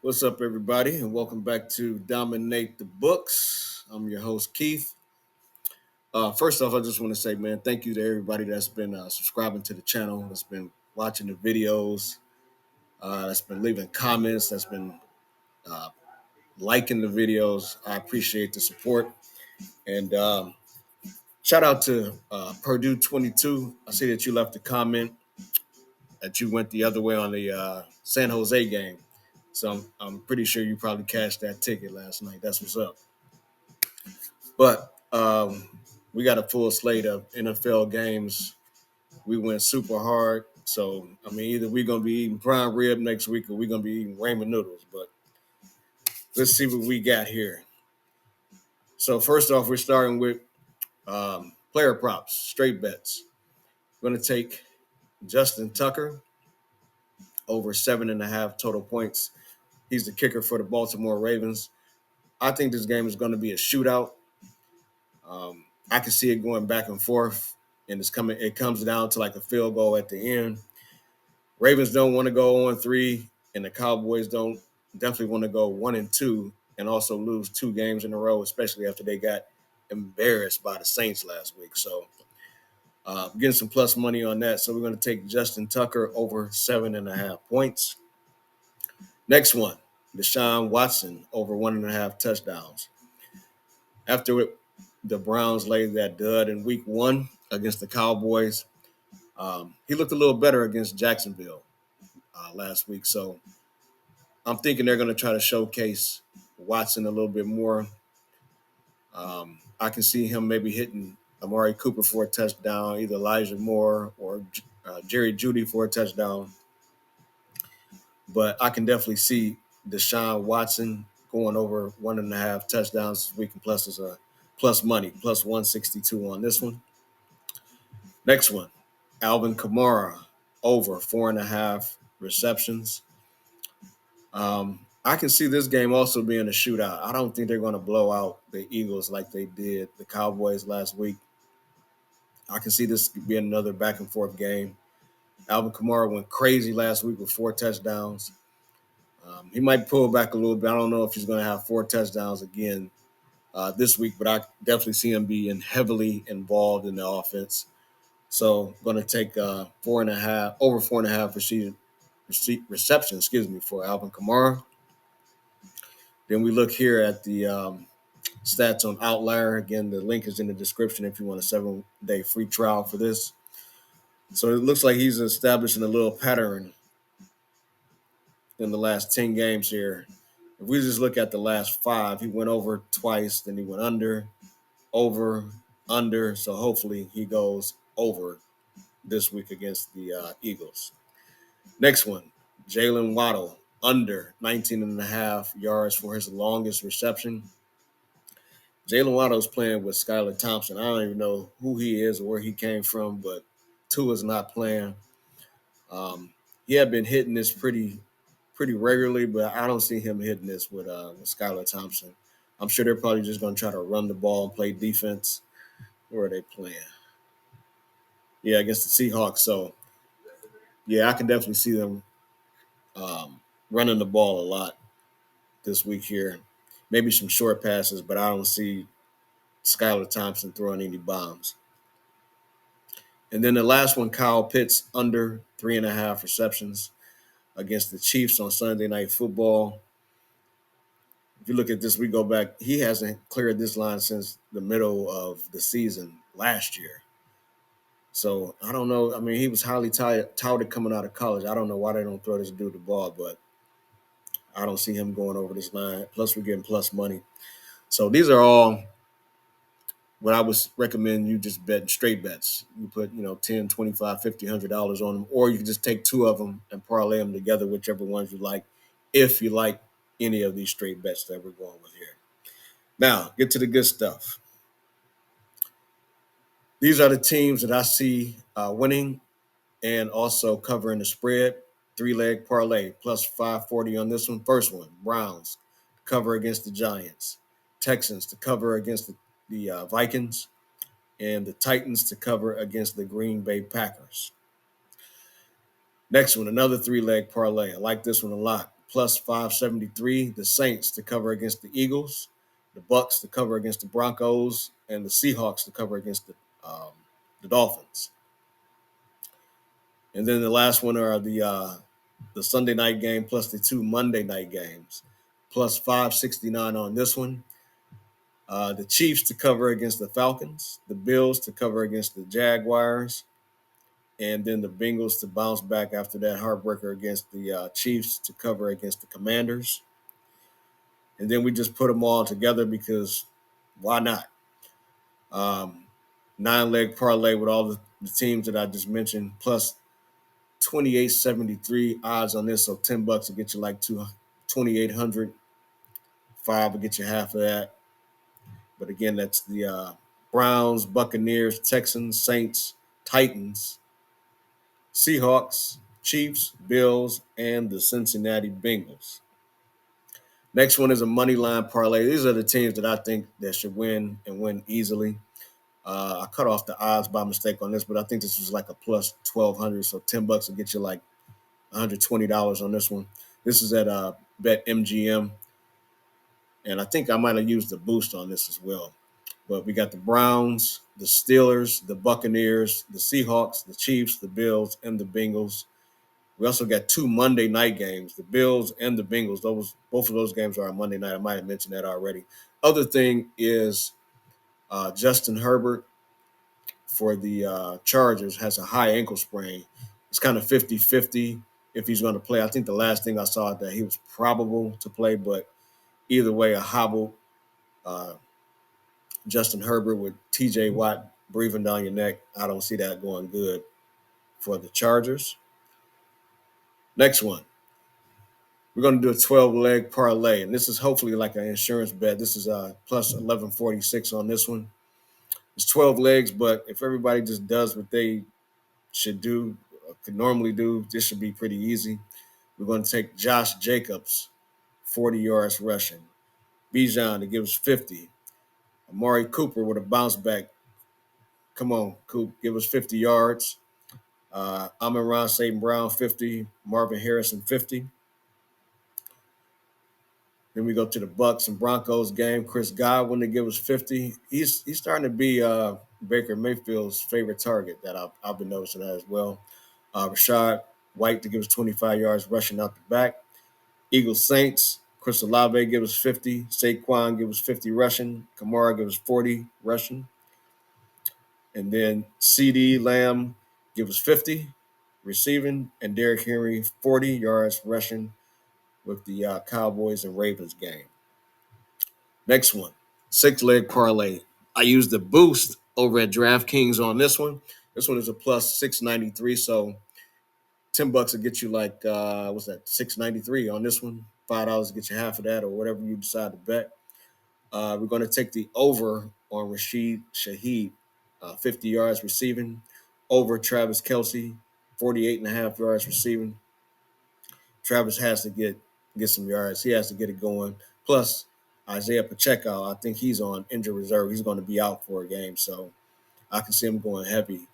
What's up, everybody, and welcome back to Dominate the Books. I'm your host, Keith. First off, I just want to say, man, thank you to everybody that's been subscribing to the channel, that's been watching the videos, that's been leaving comments, that's been uh, liking the videos. I appreciate the support. And shout out to Purdue 22. I see that you left a comment that you went the other way on the San Jose game. So I'm pretty sure you probably cashed that ticket last night. That's what's up. But we got a full slate of NFL games. We went super hard. So, I mean, either we're going to be eating prime rib next week or we're going to be eating ramen noodles. But let's see what we got here. So, first off, we're starting with player props, straight bets. We're going to take Justin Tucker over 7.5 total points. He's the kicker for the Baltimore Ravens. I think this game is going to be a shootout. I can see it going back and forth, and it comes down to like a field goal at the end. Ravens don't want to go on 3, and the Cowboys don't definitely want to go 1-2 and also lose 2 games in a row, especially after they got embarrassed by the Saints last week. So getting some plus money on that. So we're going to take Justin Tucker over 7.5 points. Next one, Deshaun Watson over 1.5 touchdowns. After the Browns laid that dud in week 1 against the Cowboys, he looked a little better against Jacksonville last week. So I'm thinking they're going to try to showcase Watson a little bit more. I can see him maybe hitting Amari Cooper for a touchdown, either Elijah Moore or Jerry Jeudy for a touchdown. But I can definitely see Deshaun Watson going over 1.5 touchdowns this week, and plus is a plus money, plus 162 on this one. Next one, Alvin Kamara over 4.5 receptions. I can see this game also being a shootout. I don't think they're going to blow out the Eagles like they did the Cowboys last week. I can see this being another back and forth game. Alvin Kamara went crazy last week with 4 touchdowns. He might pull back a little bit. I don't know if he's going to have 4 touchdowns again this week, but I definitely see him being heavily involved in the offense. So I'm going to take 4.5 over 4.5 receptions, for Alvin Kamara. Then we look here at the stats on Outlier. Again, the link is in the description if you want a 7-day free trial for this. So it looks like he's establishing a little pattern in the last 10 games here. If we just look at the last 5, he went over twice, then he went under, over, under. So hopefully he goes over this week against the Eagles. Next one, Jalen Waddle, under 19.5 yards for his longest reception. Jalen Waddle's playing with Skylar Thompson. I don't even know who he is or where he came from, but Tua's not playing. He had been hitting this pretty regularly, but I don't see him hitting this with Skylar Thompson. I'm sure they're probably just going to try to run the ball and play defense. Where are they playing? Yeah, against the Seahawks. So, yeah, I can definitely see them running the ball a lot this week here. Maybe some short passes, but I don't see Skylar Thompson throwing any bombs. And then the last one, Kyle Pitts, under 3.5 receptions against the Chiefs on Sunday Night Football. If you look at this, we go back, he hasn't cleared this line since the middle of the season last year. So I don't know. I mean, he was highly touted coming out of college. I don't know why they don't throw this dude the ball, but I don't see him going over this line. Plus, we're getting plus money. So these are all what I would recommend you just bet straight bets. You put, 10, 25, 50, $100 on them, or you can just take 2 of them and parlay them together, whichever ones you like, if you like any of these straight bets that we're going with here. Now, get to the good stuff. These are the teams that I see winning and also covering the spread. 3-leg parlay, plus 540 on this one. First one, Browns to cover against the Giants. Texans to cover against the Vikings. And the Titans to cover against the Green Bay Packers. Next one, another 3-leg parlay. I like this one a lot. plus 573. The Saints to cover against the Eagles, the Bucks to cover against the Broncos, and the Seahawks to cover against the Dolphins. And then the last one are the Sunday night game plus the two Monday night games, plus 569 on this one. The Chiefs to cover against the Falcons, the Bills to cover against the Jaguars, and then the Bengals to bounce back after that heartbreaker against the Chiefs to cover against the Commanders. And then we just put them all together because why not? Um, 9-leg parlay with all the teams that I just mentioned, plus 28.73 odds on this. So $10 to get you like 2,800. Five will get you half of that. But again, that's the Browns, Buccaneers, Texans, Saints, Titans, Seahawks, Chiefs, Bills, and the Cincinnati Bengals. Next one is a money line parlay. These are the teams that I think that should win and win easily. I cut off the odds by mistake on this, but I think this was like a plus 1,200. So $10 will get you like $120 on this one. This is at BetMGM, and I think I might have used the boost on this as well. But we got the Browns, the Steelers, the Buccaneers, the Seahawks, the Chiefs, the Bills, and the Bengals. We also got two Monday night games, the Bills and the Bengals. Both of those games are on Monday night. I might have mentioned that already. Other thing is Justin Herbert for the Chargers has a high ankle sprain. It's kind of 50-50 if he's going to play. I think the last thing I saw that he was probable to play, but either way, a hobble. Justin Herbert with TJ Watt breathing down your neck. I don't see that going good for the Chargers. Next one. We're going to do a 12-leg parlay, and this is hopefully like an insurance bet. This is plus 1146 on this one. It's 12 legs, but if everybody just does what they should do, could normally do, this should be pretty easy. We're going to take Josh Jacobs, 40 yards rushing. Bijan to give us 50. Amari Cooper with a bounce back. Come on, Coop, give us 50 yards. Amon-Ra St. Brown, 50. Marvin Harrison, 50. Then we go to the Bucks and Broncos game. Chris Godwin to give us 50. He's starting to be Baker Mayfield's favorite target that I've been noticing that as well. Rashad White to give us 25 yards rushing out the back. Eagles Saints. Chris Olave give us 50. Saquon give us 50 rushing. Kamara give us 40 rushing. And then CD Lamb give us 50 receiving. And Derrick Henry 40 yards rushing with the Cowboys and Ravens game. Next one, 6-leg parlay. I used the boost over at DraftKings on this one. This one is a plus 693, so $10 will get you like what's that? 693 on this one. $5 to get you half of that, or whatever you decide to bet. We're going to take the over on Rashid Shaheed, 50 yards receiving, over Travis Kelce, 48.5 yards receiving. Travis has to get some yards. He has to get it going. Plus, Isaiah Pacheco, I think he's on injured reserve. He's going to be out for a game, so I can see him going heavy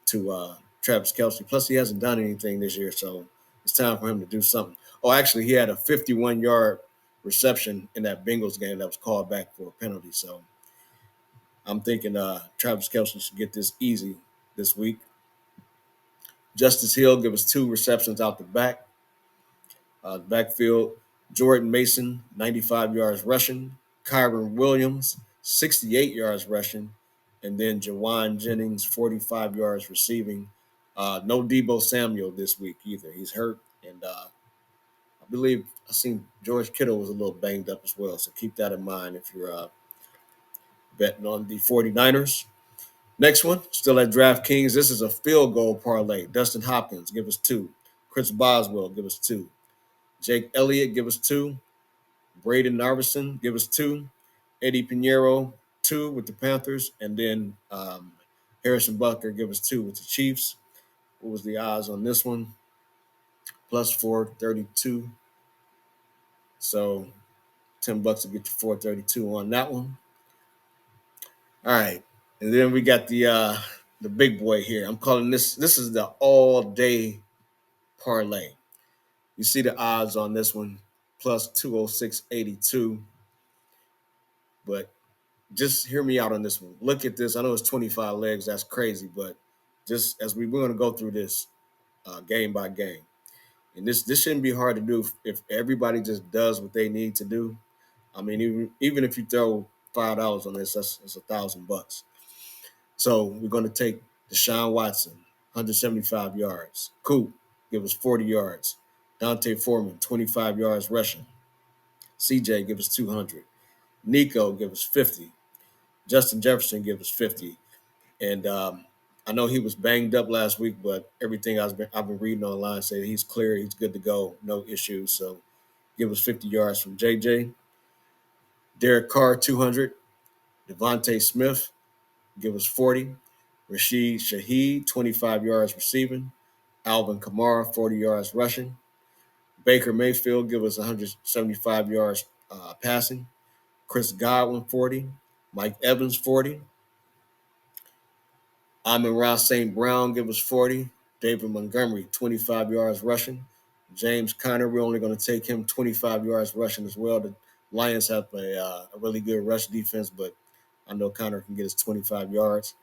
to Travis Kelce. Plus, he hasn't done anything this year, so it's time for him to do something. Oh, actually, he had a 51-yard reception in that Bengals game that was called back for a penalty. So I'm thinking Travis Kelce should get this easy this week. Justice Hill give us 2 receptions out the back. Backfield, Jordan Mason, 95 yards rushing. Kyron Williams, 68 yards rushing. And then Jawan Jennings, 45 yards receiving. No Deebo Samuel this week either. He's hurt. And I believe I seen George Kittle was a little banged up as well. So keep that in mind if you're betting on the 49ers. Next one, still at DraftKings. This is a field goal parlay. Dustin Hopkins, give us 2. Chris Boswell, give us 2. Jake Elliott, give us 2. Braden Narvison, give us 2. Eddie Pinheiro, 2 with the Panthers. And then Harrison Butker, give us 2 with the Chiefs. What was the odds on this one? Plus 432. So $10 to get you 432 on that one. All right. And then we got the big boy here. I'm calling this is the all-day parlay. You see the odds on this one. plus 206.82. But just hear me out on this one. Look at this. I know it's 25 legs. That's crazy. But just as we're going to go through this game by game. And this shouldn't be hard to do if everybody just does what they need to do. I mean, even if you throw $5 on this, that's $1,000. So we're going to take Deshaun Watson, 175 yards. Coop, give us 40 yards. Dante Foreman, 25 yards rushing. CJ, give us 200. Nico, give us 50. Justin Jefferson, give us 50. And I know he was banged up last week, but everything I've been reading online say he's clear, he's good to go, no issues. So give us 50 yards from JJ. Derek Carr, 200. Devontae Smith, give us 40. Rashid Shaheed, 25 yards receiving. Alvin Kamara, 40 yards rushing. Baker Mayfield, give us 175 yards passing. Chris Godwin, 40. Mike Evans, 40. Amon-Ra St. Brown, give us 40. David Montgomery, 25 yards rushing. James Conner, we're only going to take him 25 yards rushing as well. The Lions have a really good rush defense, but I know Conner can get his 25 yards.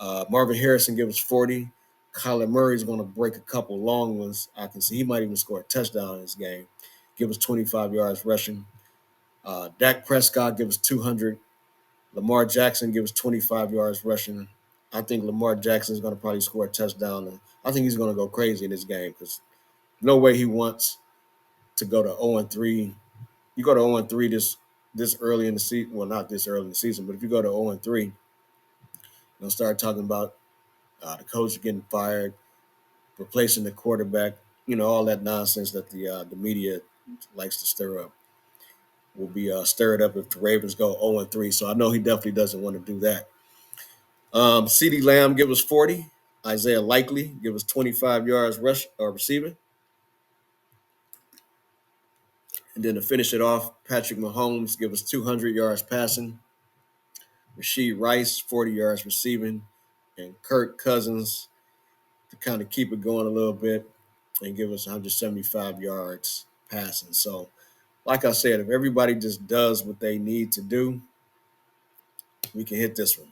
Marvin Harrison, give us 40. Kyler Murray is going to break a couple long ones. I can see he might even score a touchdown in this game. Give us 25 yards rushing. Dak Prescott, give us 200. Lamar Jackson, give us 25 yards rushing. I think Lamar Jackson is going to probably score a touchdown. And I think he's going to go crazy in this game because no way he wants to go to 0-3. You go to 0-3 this early in the season. Well, not this early in the season, but if you go to 0-3, you'll start talking about the coach getting fired, replacing the quarterback, all that nonsense that the media likes to stir up will be stirred up if the Ravens go 0-3. So I know he definitely doesn't want to do that. CeeDee Lamb, give us 40. Isaiah Likely, give us 25 yards receiving. And then to finish it off, Patrick Mahomes, give us 200 yards passing. Rashid Rice, 40 yards receiving. And Kirk Cousins, to kind of keep it going a little bit, and give us 175 yards passing. So, like I said, if everybody just does what they need to do, we can hit this one.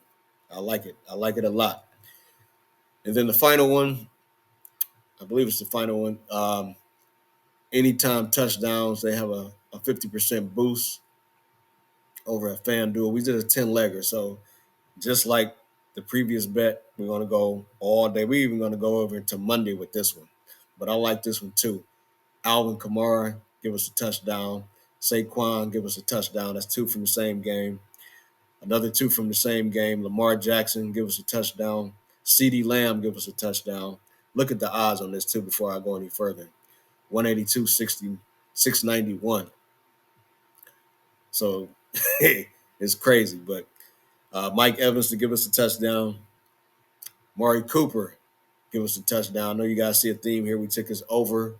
I like it. I like it a lot. And then the final one, I believe it's the final one. Anytime touchdowns, they have a 50% boost over at FanDuel. We did a 10-legger. So just like the previous bet, we're going to go all day. We're even going to go over into Monday with this one. But I like this one too. Alvin Kamara, give us a touchdown. Saquon, give us a touchdown. That's two from the same game. Another two from the same game. Lamar Jackson, give us a touchdown. CeeDee Lamb, give us a touchdown. Look at the odds on this too before I go any further. 182, 60, 691. So it's crazy. But Mike Evans to give us a touchdown. Mari Cooper, give us a touchdown. I know you guys see a theme here. We took his over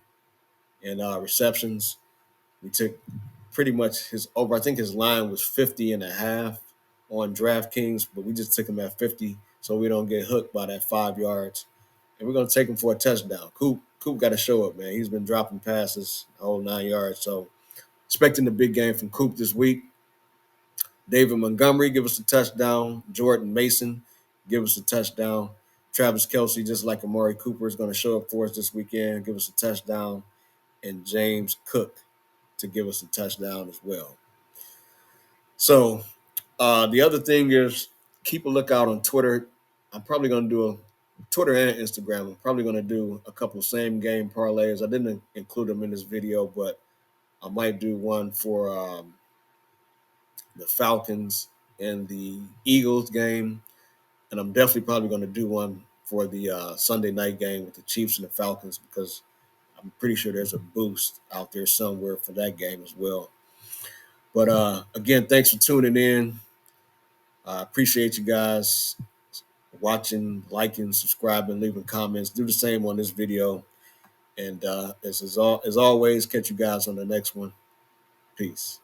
in receptions. We took pretty much his over. I think his line was 50.5 on DraftKings, but we just took him at 50 so we don't get hooked by that 5 yards. And we're going to take him for a touchdown. Coop got to show up, man. He's been dropping passes the whole 9 yards. So expecting the big game from Coop this week. David Montgomery, give us a touchdown. Jordan Mason, give us a touchdown. Travis Kelce, just like Amari Cooper, is going to show up for us this weekend, give us a touchdown. And James Cook to give us a touchdown as well. So the other thing is keep a lookout on Twitter. I'm probably going to do a Twitter and Instagram. I'm probably going to do a couple same game parlays. I didn't include them in this video, but I might do one for the Falcons and the Eagles game. And I'm definitely probably going to do one for the Sunday night game with the Chiefs and the Falcons because I'm pretty sure there's a boost out there somewhere for that game as well. But again, thanks for tuning in. I appreciate you guys watching, liking, subscribing, leaving comments. Do the same on this video. And as always, catch you guys on the next one. Peace.